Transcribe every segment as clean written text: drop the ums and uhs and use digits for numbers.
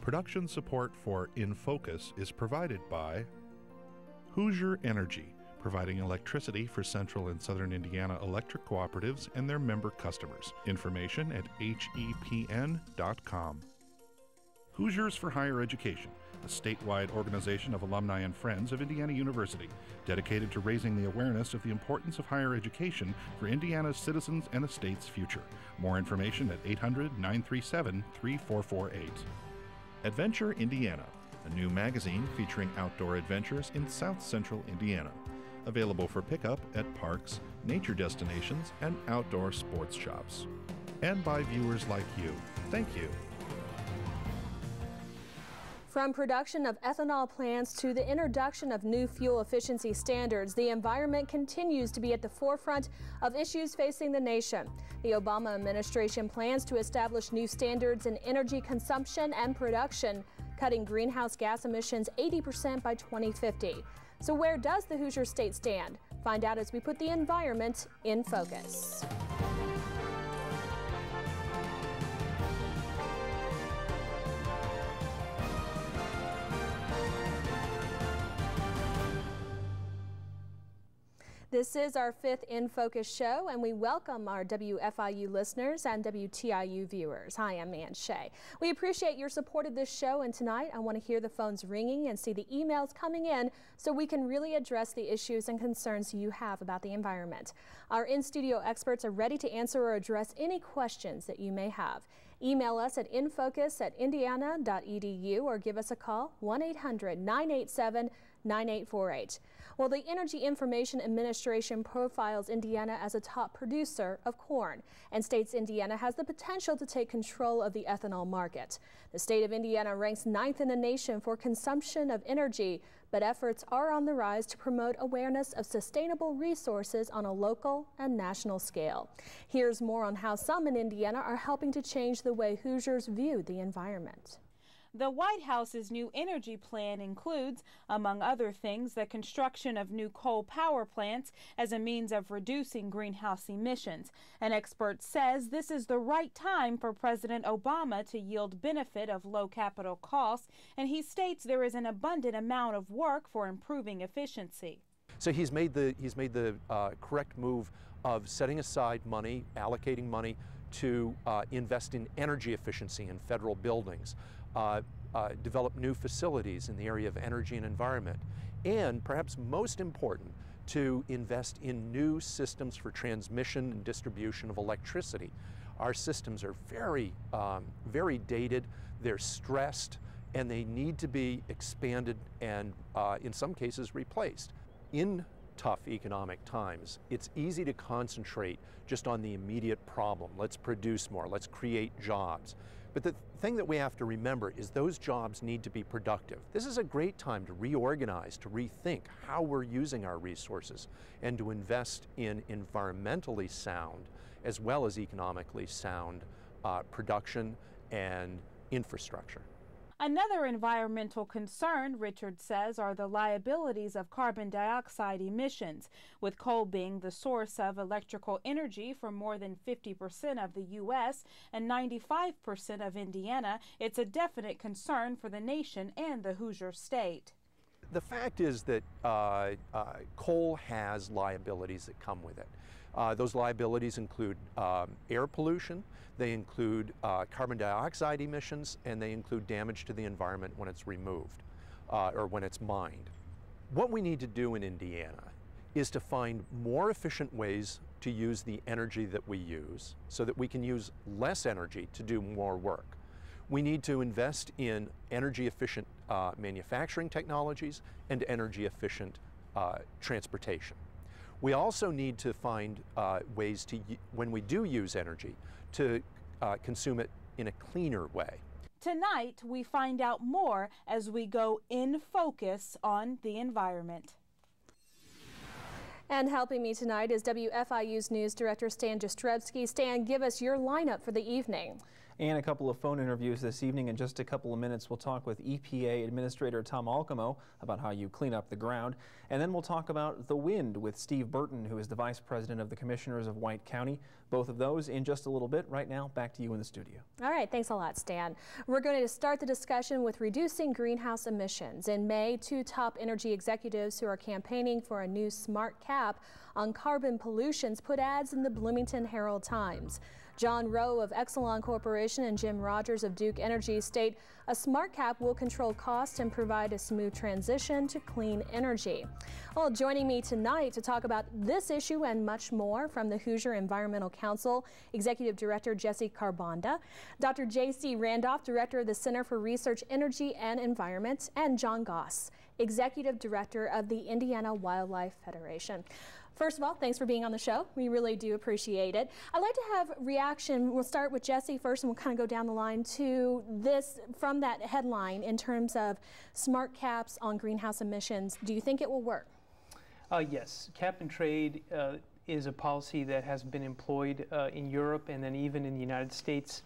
Production support for INFocus is provided by Hoosier Energy, providing electricity for Central and Southern Indiana electric cooperatives and their member customers. Information at hepn.com. Hoosiers for Higher Education, a statewide organization of alumni and friends of Indiana University, dedicated to raising the awareness of the importance of higher education for Indiana's citizens and the state's future. More information at 800-937-3448. Adventure Indiana, a new magazine featuring outdoor adventures in South Central Indiana. Available for pickup at parks, nature destinations, and outdoor sports shops. And by viewers like you. Thank you. From production of ethanol plants to the introduction of new fuel efficiency standards, the environment continues to be at the forefront of issues facing the nation. The Obama administration plans to establish new standards in energy consumption and production, cutting greenhouse gas emissions 80% by 2050. So where does the Hoosier State stand? Find out as we put the environment in focus. This is our fifth INFocus show, and we welcome our WFIU listeners and WTIU viewers. Hi, I'm Ann Shea. We appreciate your support of this show, and tonight I want to hear the phones ringing and see the emails coming in so we can really address the issues and concerns you have about the environment. Our in-studio experts are ready to answer or address any questions that you may have. Email us at infocus@indiana.edu or give us a call, 1-800-987-9848. Well, the Energy Information Administration profiles Indiana as a top producer of corn and states Indiana has the potential to take control of the ethanol market. The state of Indiana ranks 9th in the nation for consumption of energy, but efforts are on the rise to promote awareness of sustainable resources on a local and national scale. Here's more on how some in Indiana are helping to change the way Hoosiers view the environment. The White House's new energy plan includes, among other things, the construction of new coal power plants as a means of reducing greenhouse emissions. An expert says this is the right time for President Obama to yield benefit of low capital costs, and he states there is an abundant amount of work for improving efficiency. So he's made the correct move of setting aside money, allocating money to invest in energy efficiency in federal buildings, develop new facilities in the area of energy and environment, and perhaps most important, to invest in new systems for transmission and distribution of electricity. Our systems are very dated, they're stressed, and they need to be expanded and in some cases replaced. In tough economic times, it's easy to concentrate just on the immediate problem. Let's produce more, let's create jobs. But the thing that we have to remember is those jobs need to be productive. This is a great time to reorganize, to rethink how we're using our resources, and to invest in environmentally sound as well as economically sound production and infrastructure. Another environmental concern, Richard says, are the liabilities of carbon dioxide emissions. With coal being the source of electrical energy for more than 50% of the U.S. and 95% of Indiana, it's a definite concern for the nation and the Hoosier State. The fact is that coal has liabilities that come with it. Those liabilities include air pollution, they include carbon dioxide emissions, and they include damage to the environment when it's removed or when it's mined. What we need to do in Indiana is to find more efficient ways to use the energy that we use so that we can use less energy to do more work. We need to invest in energy efficient manufacturing technologies and energy efficient transportation. We also need to find ways to, when we do use energy, to consume it in a cleaner way. Tonight, we find out more as we go in focus on the environment. And helping me tonight is WFIU's News Director Stan Jastrzebski. Stan, give us your lineup for the evening. and a couple of phone interviews this evening. In just a couple of minutes, we'll talk with EPA Administrator Tom Alcamo about how you clean up the ground. And then we'll talk about the wind with Steve Burton, who is the Vice President of the Commissioners of White County. Both of those in just a little bit. Right now, back to you in the studio. All right, thanks a lot, Stan. We're going to start the discussion with reducing greenhouse emissions. In May, two top energy executives who are campaigning for a new smart cap on carbon pollutions put ads in the Bloomington Herald-Times. John Rowe of Exelon Corporation and Jim Rogers of Duke Energy state a smart cap will control costs and provide a smooth transition to clean energy. Well, joining me tonight to talk about this issue and much more from the Hoosier Environmental Council, Executive Director Jesse Carbonda, Dr. J.C. Randolph, Director of the Center for Research, Energy and Environment, and John Goss, Executive Director of the Indiana Wildlife Federation. First of all, thanks for being on the show. We really do appreciate it. I'd like to have reaction. We'll start with Jesse first, and we'll kind of go down the line to this from that headline in terms of smart caps on greenhouse emissions. Do you think it will work? Yes. Cap and trade is a policy that has been employed in Europe and then even in the United States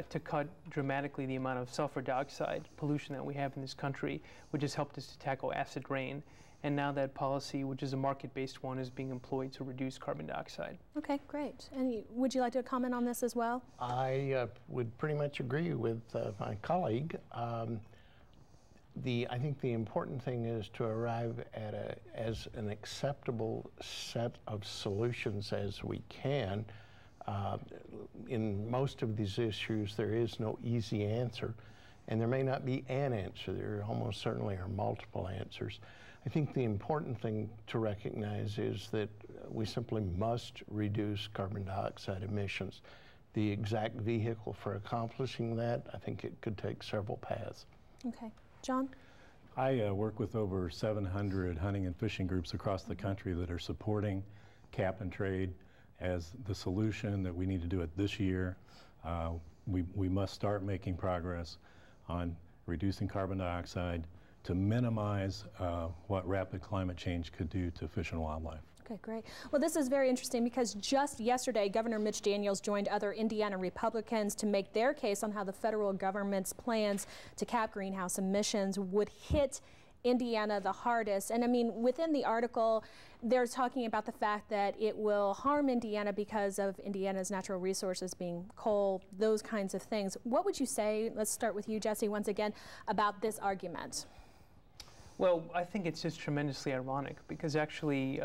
to cut dramatically the amount of sulfur dioxide pollution that we have in this country, which has helped us to tackle acid rain. And now that policy, which is a market-based one, is being employed to reduce carbon dioxide. Okay, great. And would you like to comment on this as well? I would pretty much agree with my colleague. I think the important thing is to arrive at as an acceptable set of solutions as we can. In most of these issues, there is no easy answer, and there may not be an answer. There almost certainly are multiple answers. I think the important thing to recognize is that we simply must reduce carbon dioxide emissions. The exact vehicle for accomplishing that, I think it could take several paths. Okay. John? I work with over 700 hunting and fishing groups across the country that are supporting cap and trade as the solution that we need to do it this year. We must start making progress on reducing carbon dioxide to minimize what rapid climate change could do to fish and wildlife. Okay, great. Well, this is very interesting because just yesterday, Governor Mitch Daniels joined other Indiana Republicans to make their case on how the federal government's plans to cap greenhouse emissions would hit Indiana the hardest. And I mean, within the article, they're talking about the fact that it will harm Indiana because of Indiana's natural resources being coal, those kinds of things. What would you say, let's start with you, Jesse, once again, about this argument? Well, I think it's just tremendously ironic because actually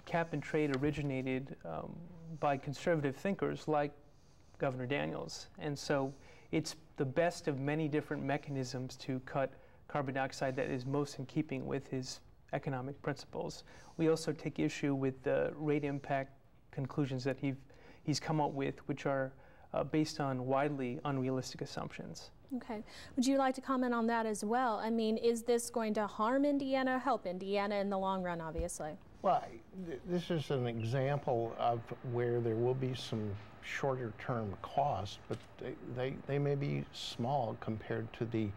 cap and trade originated by conservative thinkers like Governor Daniels. And so it's the best of many different mechanisms to cut carbon dioxide that is most in keeping with his economic principles. We also take issue with the rate impact conclusions that he's come up with, which are based on widely unrealistic assumptions. Okay. Would you like to comment on that as well? I mean, is this going to harm Indiana, help Indiana in the long run, obviously? Well, this is an example of where there will be some shorter-term costs, but they may be small compared to the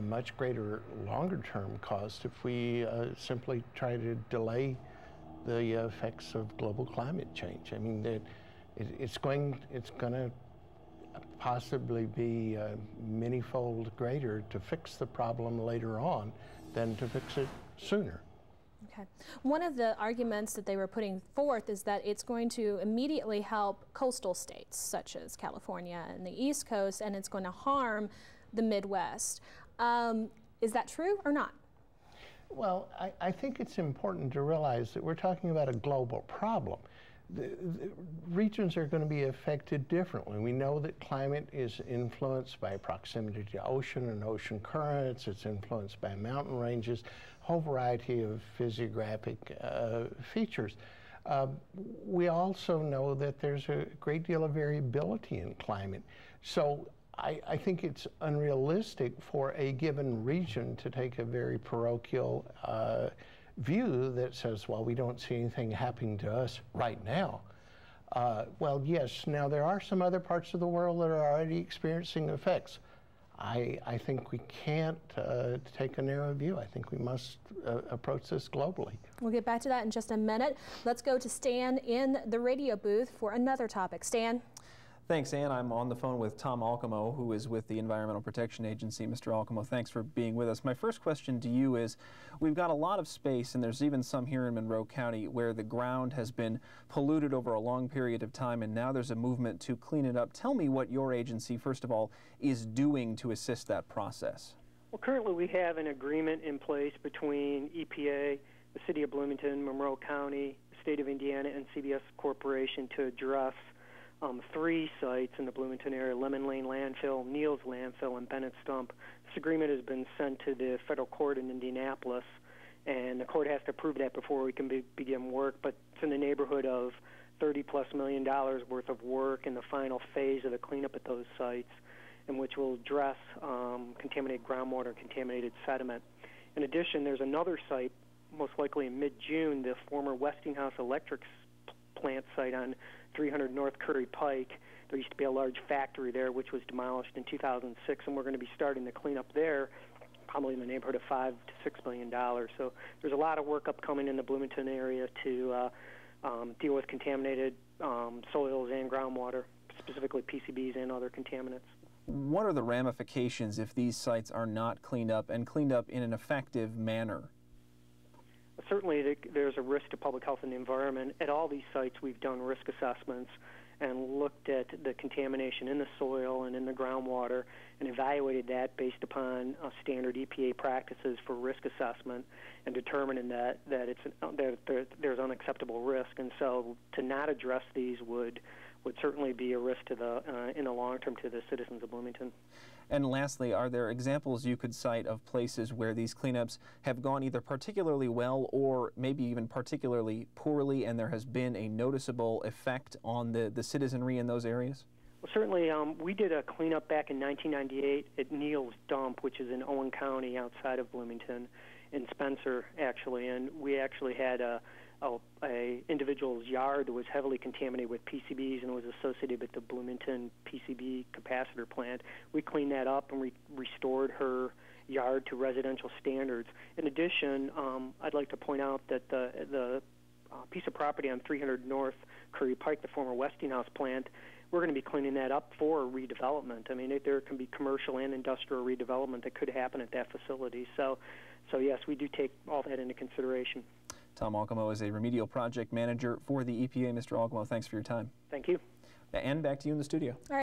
much greater longer-term cost if we simply try to delay the effects of global climate change. I mean, it's going to possibly be many-fold greater to fix the problem later on than to fix it sooner. Okay. One of the arguments that they were putting forth is that it's going to immediately help coastal states such as California and the East Coast, and it's going to harm the Midwest. Is that true or not? Well, I think it's important to realize that we're talking about a global problem. The regions are going to be affected differently. We know that climate is influenced by proximity to ocean and ocean currents. It's influenced by mountain ranges, a whole variety of physiographic features. We also know that there's a great deal of variability in climate. So I think it's unrealistic for a given region to take a very parochial view that says, well, we don't see anything happening to us right now. Well, yes, now there are some other parts of the world that are already experiencing effects. I think we can't take a narrow view. I think we must approach this globally. We'll get back to that in just a minute. Let's go to Stan in the radio booth for another topic. Stan? Thanks, Ann. I'm on the phone with Tom Alcamo, who is with the Environmental Protection Agency. Mr. Alcamo, thanks for being with us. My first question to you is, we've got a lot of space, and there's even some here in Monroe County, where the ground has been polluted over a long period of time, and now there's a movement to clean it up. Tell me what your agency, first of all, is doing to assist that process. Well, currently we have an agreement in place between EPA, the City of Bloomington, Monroe County, the State of Indiana, and CBS Corporation to address 3 sites in the Bloomington area: Lemon Lane Landfill, Neal's Landfill, and Bennett Stump. This agreement has been sent to the federal court in Indianapolis, and the court has to approve that before we can begin work, but it's in the neighborhood of $30+ million worth of work in the final phase of the cleanup at those sites, in which will address contaminated groundwater and contaminated sediment. In addition, there's another site, most likely in mid-June, the former Westinghouse electric plant site on 300 North Curry Pike. There used to be a large factory there, which was demolished in 2006, and we're going to be starting the cleanup there, probably in the neighborhood of $5 to $6 million. So there's a lot of work upcoming in the Bloomington area to deal with contaminated soils and groundwater, specifically PCBs and other contaminants. What are the ramifications if these sites are not cleaned up and cleaned up in an effective manner? Certainly, there's a risk to public health and the environment. At all these sites, we've done risk assessments and looked at the contamination in the soil and in the groundwater and evaluated that based upon standard EPA practices for risk assessment and determining that there's unacceptable risk. And so to not address these would certainly be a risk to in the long term to the citizens of Bloomington. And lastly, are there examples you could cite of places where these cleanups have gone either particularly well or maybe even particularly poorly, and there has been a noticeable effect on the citizenry in those areas? Well, certainly, we did a cleanup back in 1998 at Neal's Dump, which is in Owen County outside of Bloomington, in Spencer, actually, and we actually had a individual's yard that was heavily contaminated with PCBs and was associated with the Bloomington PCB capacitor plant. We cleaned that up and restored her yard to residential standards. In addition, I'd like to point out that the piece of property on 300 North Curry Pike, the former Westinghouse plant, we're going to be cleaning that up for redevelopment. I mean, there can be commercial and industrial redevelopment that could happen at that facility. So yes, we do take all that into consideration. Tom Alcamo is a remedial project manager for the EPA. Mr. Alcamo, thanks for your time. Thank you. And back to you in the studio. All right.